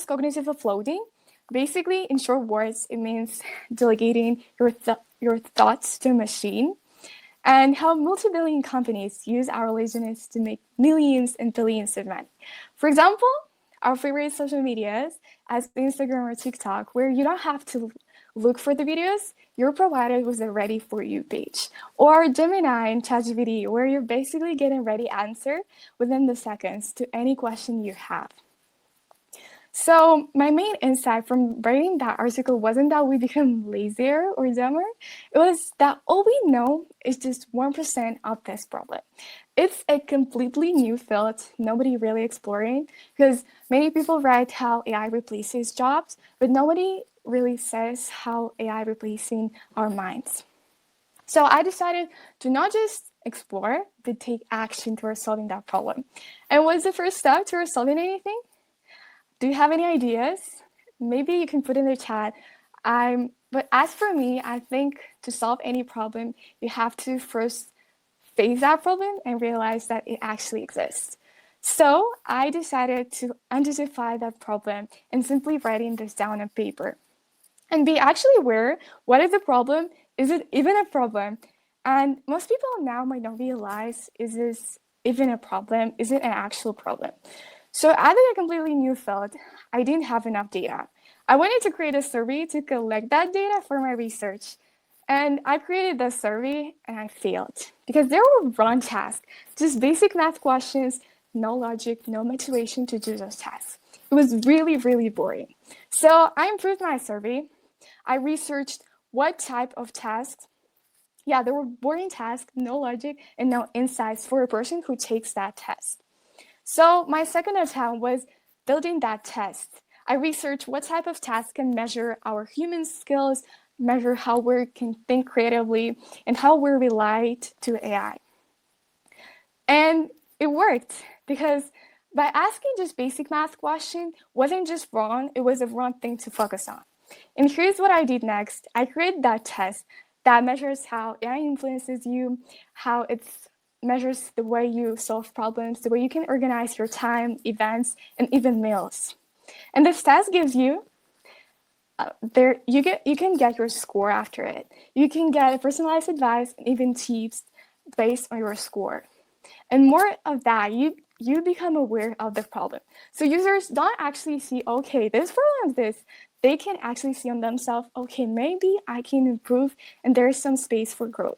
cognitive offloading. Basically, in short words, it means delegating your thoughts to a machine, and how multi-billion companies use our laziness to make millions and billions of money. For example, our favorite social medias as Instagram or TikTok, where you don't have to look for the videos, you're provided with a ready for you page. Or Gemini and ChatGPT, where you're basically getting ready answer within the seconds to any question you have. So my main insight from writing that article wasn't that we become lazier or dumber. It was that all we know is just 1% of this problem. It's a completely new field, nobody really exploring, because many people write how AI replaces jobs, but nobody really says how AI replacing our minds. So I decided to not just explore, but take action towards solving that problem. And what's the first step towards solving anything? Do you have any ideas? Maybe you can put in the chat. But as for me, I think to solve any problem, you have to first face that problem and realize that it actually exists. So I decided to identify that problem and simply writing this down on paper and be actually aware, what is the problem? Is it even a problem? And most people now might not realize, is this even a problem? Is it an actual problem? So as a completely new field, I didn't have enough data. I wanted to create a survey to collect that data for my research. And I created the survey and I failed because there were wrong tasks, just basic math questions, no logic, no motivation to do those tasks. It was really, really boring. So I improved my survey. I researched what type of tasks. Yeah, there were boring tasks, no logic, and no insights for a person who takes that test. So my second attempt was building that test. I researched what type of tasks can measure our human skills, measure how we can think creatively, and how we relate to AI. And it worked because by asking just basic math question wasn't just wrong, it was a wrong thing to focus on. And here's what I did next. I created that test that measures how AI influences you, how it measures the way you solve problems, the way you can organize your time, events, and even meals. And this test gives you you can get your score after it. You can get personalized advice and even tips based on your score. And more of that, you become aware of the problem. So users don't actually see, okay, this problem is this. They can actually see on themselves, okay, maybe I can improve and there's some space for growth.